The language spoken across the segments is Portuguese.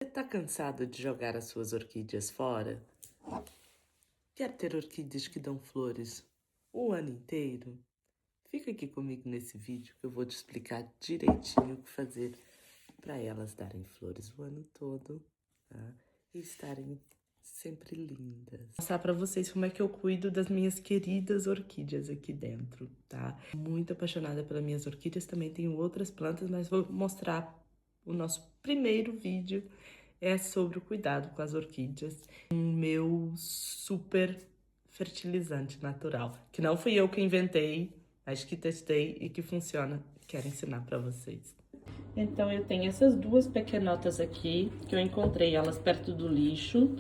Você tá cansado de jogar as suas orquídeas fora? Quer ter orquídeas que dão flores o ano inteiro? Fica aqui comigo nesse vídeo que eu vou te explicar direitinho o que fazer para elas darem flores o ano todo, tá? E estarem sempre lindas. Vou mostrar para vocês como é que eu cuido das minhas queridas orquídeas aqui dentro, tá? Muito apaixonada pelas minhas orquídeas, também tenho outras plantas, mas vou mostrar o nosso primeiro vídeo é sobre o cuidado com as orquídeas. O meu super fertilizante natural, que não fui eu que inventei, mas que testei e que funciona. Quero ensinar para vocês. Então, eu tenho essas duas pequenotas aqui, que eu encontrei elas perto do lixo.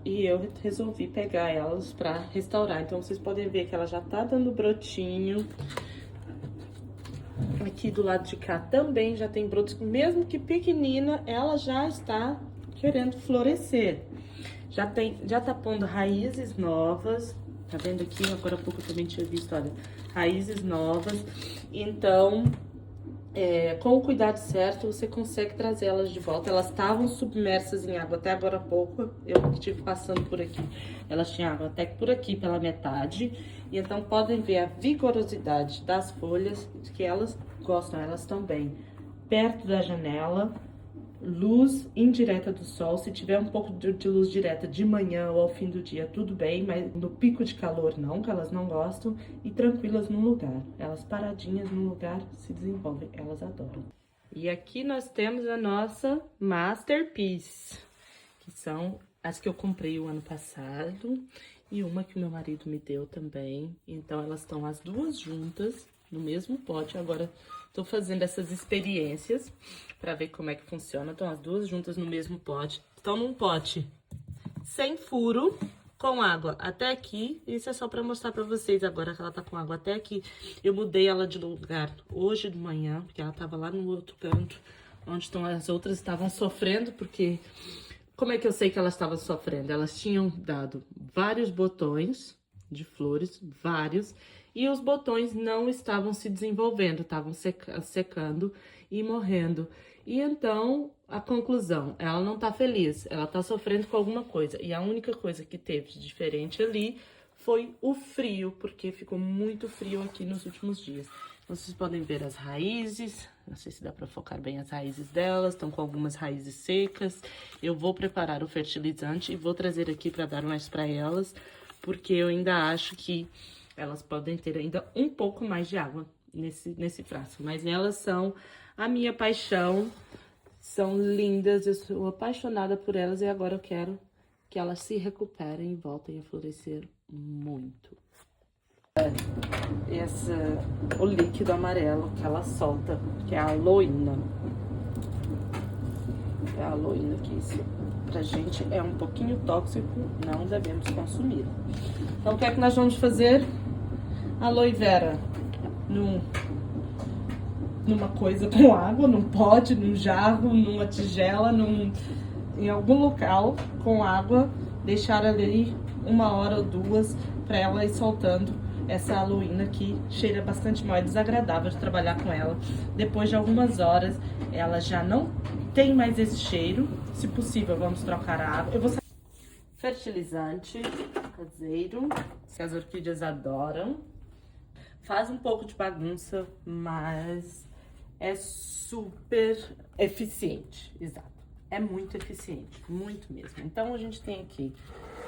E eu resolvi pegar elas para restaurar. Então, vocês podem ver que ela já tá dando brotinho. Aqui do lado de cá também já tem brotos, mesmo que pequenina, ela já está querendo florescer. Já tá pondo raízes novas, tá vendo aqui? Agora há pouco eu também tinha visto, olha, raízes novas. Então, com o cuidado certo, você consegue trazer elas de volta. Elas estavam submersas em água até agora há pouco, eu que estive passando por aqui. Elas tinham água até por aqui, pela metade. E então, podem ver a vigorosidade das folhas, que elas gostam, elas estão bem perto da janela, luz indireta do sol. Se tiver um pouco de luz direta de manhã ou ao fim do dia, tudo bem, mas no pico de calor não, que elas não gostam, e tranquilas no lugar. Elas paradinhas no lugar se desenvolvem, elas adoram. E aqui nós temos a nossa Masterpiece, que são as que eu comprei o ano passado e uma que o meu marido me deu também. Então, elas estão as duas juntas no mesmo pote. Agora, tô fazendo essas experiências para ver como é que funciona. Estão as duas juntas no mesmo pote. Estão num pote sem furo, com água até aqui. Isso é só para mostrar para vocês agora que ela tá com água até aqui. Eu mudei ela de lugar hoje de manhã, porque ela tava lá no outro canto, onde estão as outras, estavam sofrendo, porque... Como é que eu sei que elas estavam sofrendo? Elas tinham dado vários botões de flores, vários, e os botões não estavam se desenvolvendo, estavam secando e morrendo. E então, a conclusão, ela não tá feliz, ela tá sofrendo com alguma coisa. E a única coisa que teve de diferente ali foi o frio, porque ficou muito frio aqui nos últimos dias. Vocês podem ver as raízes, não sei se dá para focar bem as raízes delas, estão com algumas raízes secas. Eu vou preparar o fertilizante e vou trazer aqui para dar mais para elas, porque eu ainda acho que elas podem ter ainda um pouco mais de água nesse frasco. Mas elas são a minha paixão, são lindas, eu sou apaixonada por elas e agora eu quero que elas se recuperem e voltem a florescer muito. O líquido amarelo que ela solta, que é a aloína. É a aloína que isso pra gente é um pouquinho tóxico, não devemos consumir. Então, o que é que nós vamos fazer? Aloe vera numa coisa com água, num pote, num jarro, numa tigela, em algum local com água, deixar ali 1 hora ou 2 para ela ir soltando essa aloína que cheira bastante mal, é desagradável de trabalhar com ela. Depois de algumas horas, ela já não tem mais esse cheiro. Se possível, vamos trocar a água. Eu vou fertilizante caseiro, que as orquídeas adoram. Faz um pouco de bagunça, mas é super eficiente, exato. É muito eficiente, muito mesmo. Então, a gente tem aqui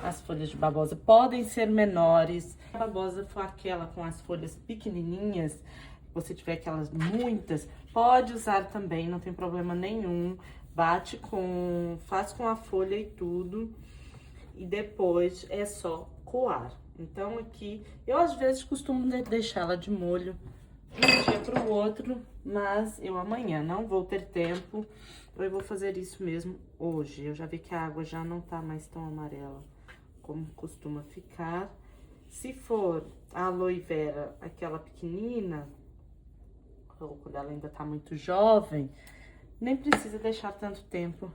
as folhas de babosa, podem ser menores. Se a babosa for aquela com as folhas pequenininhas, se você tiver aquelas muitas, pode usar também, não tem problema nenhum. Faz com a folha e tudo, e depois é só coar. Então, aqui, eu às vezes costumo deixar ela de molho de um dia para o outro, mas eu amanhã não vou ter tempo, eu vou fazer isso mesmo hoje. Eu já vi que a água já não tá mais tão amarela como costuma ficar. Se for a aloe vera, aquela pequenina, ou quando ela ainda tá muito jovem, nem precisa deixar tanto tempo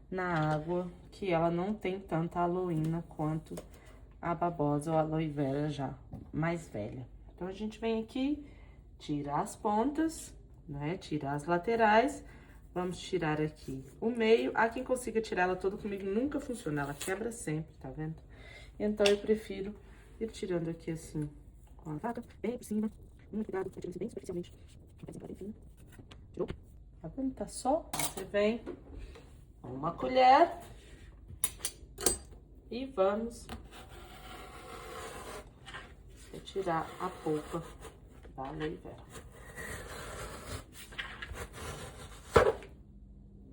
na água, que ela não tem tanta aloína quanto a babosa ou a aloe vera já mais velha. Então, a gente vem aqui, tira as pontas, né? Tira as laterais. Vamos tirar aqui o meio. Há quem consiga tirar ela toda, comigo nunca funciona, ela quebra sempre, tá vendo? Então, eu prefiro ir tirando aqui assim, com a faca, bem por cima. Muito cuidado, vai tirando bem superficialmente. Enfim. Tirou? Tá vendo? Tá só. Você vem com uma colher e vamos retirar a polpa da aloe vera.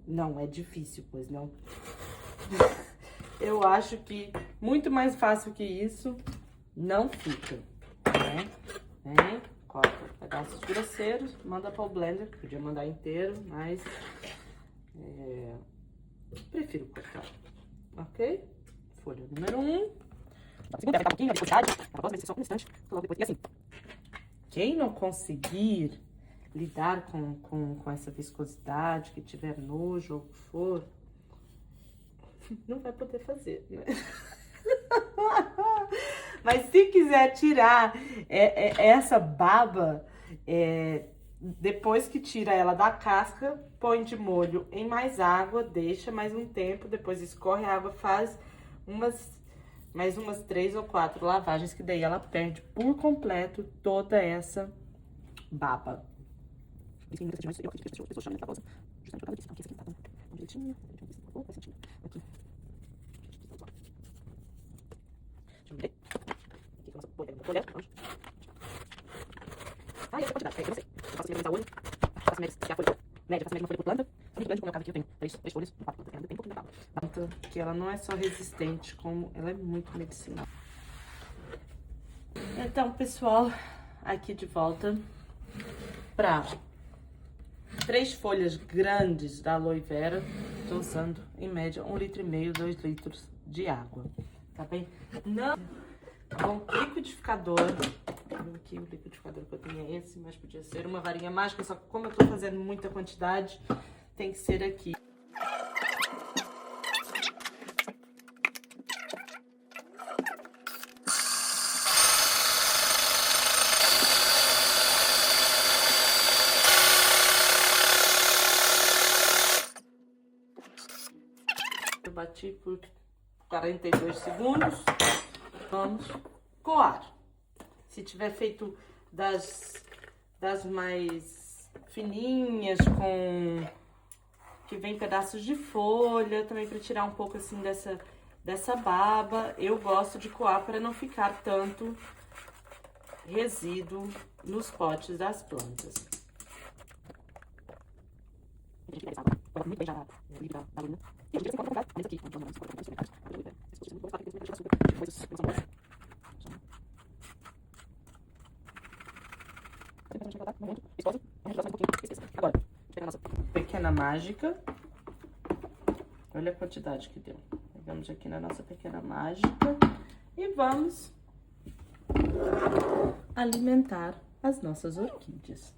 Não é difícil, pois não. Eu acho que muito mais fácil que isso não fica, né? Vem, corta pedaços grosseiros, manda para o blender. Podia mandar inteiro, mas prefiro cortar, ok? Folha número 1. Segunda, apertar um pouquinho, a dificuldade. A próxima vai ser só um instante, logo depois. E assim, quem não conseguir lidar com essa viscosidade, que tiver nojo ou o que for, não vai poder fazer, né? Mas se quiser tirar essa baba, depois que tira ela da casca, põe de molho em mais água, deixa mais um tempo, depois escorre a água, faz mais umas 3 ou 4 lavagens, que daí ela perde por completo toda essa baba. Aqui. Ah, e essa quantidade? Eu não sei. Eu faço minha olho, faço média, se a folha média, faço média uma folha por planta. Muito grande, como é o caso aqui, eu tenho 3 folhas, 4 plantas, tem um pouquinho da baba. Planta que ela não é só resistente, como ela é muito medicinal. Então, pessoal, aqui de volta para 3 folhas grandes da aloe vera. Tô usando, em média, 1,5 litro, 2 litros de água, tá bem? Não... Bom, liquidificador, aqui o liquidificador que eu tenho é esse, mas podia ser uma varinha mágica, só que como eu tô fazendo muita quantidade, tem que ser aqui. Eu bati por 42 segundos. Vamos coar. Se tiver feito das mais fininhas, que vem pedaços de folha, também para tirar um pouco assim dessa baba, eu gosto de coar para não ficar tanto resíduo nos potes das plantas. Muito bem já da luna. E a gente vai colocar aqui, agora, pegar a nossa pequena mágica. Olha a quantidade que deu. Pegamos aqui na nossa pequena mágica e vamos alimentar as nossas orquídeas.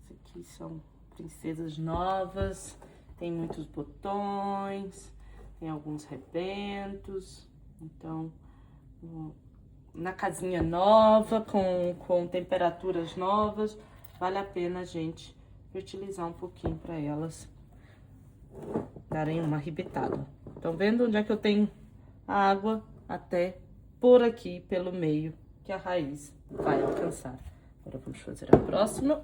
Essas aqui são princesas novas, tem muitos botões, tem alguns rebentos, então na casinha nova, com temperaturas novas, vale a pena a gente fertilizar um pouquinho para elas darem uma arrebitada. Estão vendo onde é que eu tenho a água? Até por aqui, pelo meio, que a raiz vai alcançar. Agora vamos fazer a próxima.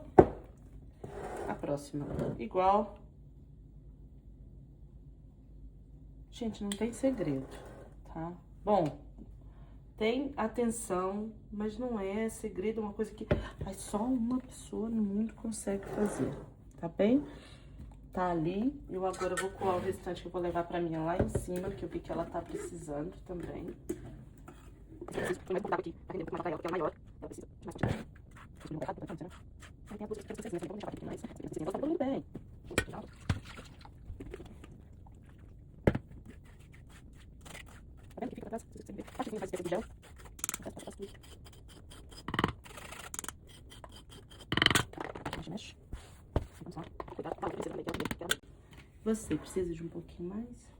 A próxima igual. Gente, não tem segredo, tá? Bom, tem atenção, mas não é segredo, é uma coisa que só uma pessoa no mundo consegue fazer, tá bem? Tá ali, eu agora vou coar o restante que eu vou levar pra minha lá em cima, que eu vi que ela tá precisando também. Eu preciso mais um aqui, pra render um pouco mais porque é maior, ela precisa de mais quantidade. Eu não vou errado, tá vendo? Aí tem a coisa que vocês vão deixar aqui mais, esse negócio tá tudo bem. Tá vendo que fica pra trás? Acho que você faz esse de gel. Mexe. Vamos lá. Cuidado com a princesa também, que ela... Você precisa de um pouquinho mais?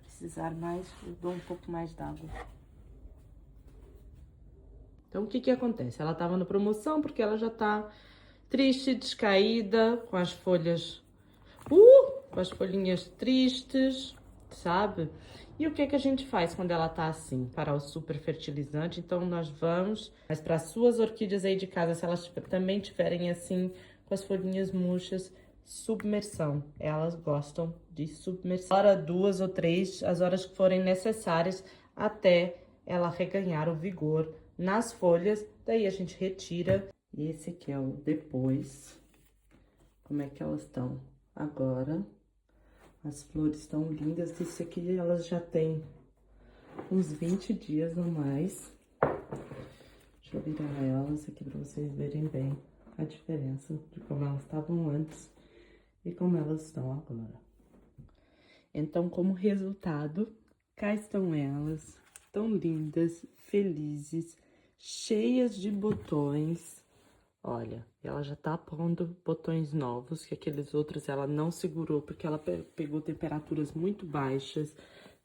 Precisar mais, eu dou um pouco mais d'água. Então, o que que acontece? Ela tava na promoção porque ela já tá triste, descaída, com as folhas, com as folhinhas tristes, sabe? E o que que a gente faz quando ela tá assim, para o super fertilizante? Então, nós vamos, mas para as suas orquídeas aí de casa, se elas também tiverem assim, com as folhinhas murchas, submersão. Elas gostam de submersão. Hora, 2 ou 3, as horas que forem necessárias, até ela reganhar o vigor nas folhas. Daí a gente retira. E esse aqui é o depois. Como é que elas estão agora? As flores estão lindas. Isso aqui elas já têm uns 20 dias ou mais. Deixa eu virar elas aqui para vocês verem bem a diferença de como elas estavam antes e como elas estão agora. Então, como resultado, cá estão elas, tão lindas, felizes, cheias de botões. Olha, ela já tá pondo botões novos, que aqueles outros ela não segurou, porque ela pegou temperaturas muito baixas.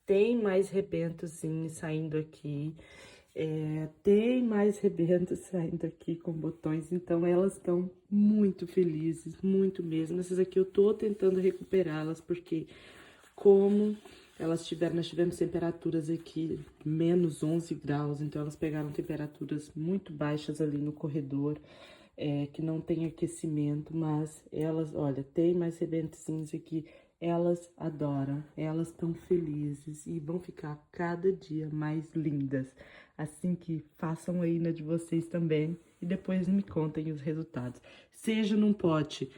Tem mais rebentozinho saindo aqui, tem mais rebentos saindo aqui com botões, então elas estão muito felizes, muito mesmo. Essas aqui eu tô tentando recuperá-las, porque como nós tivemos temperaturas aqui, menos 11 graus, então elas pegaram temperaturas muito baixas ali no corredor, que não tem aquecimento, mas elas, olha, tem mais rebentozinhos aqui, elas adoram, elas estão felizes e vão ficar cada dia mais lindas. Assim que façam aí na de vocês também e depois me contem os resultados. Seja num pote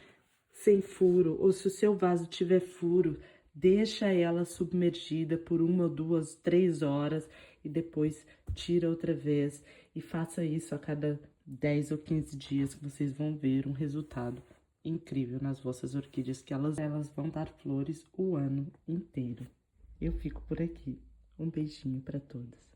sem furo ou se o seu vaso tiver furo, deixa ela submergida por 1, 2, 3 horas e depois tira outra vez. E faça isso a cada 10 ou 15 dias que vocês vão ver um resultado incrível nas vossas orquídeas, que elas vão dar flores o ano inteiro. Eu fico por aqui. Um beijinho para todas.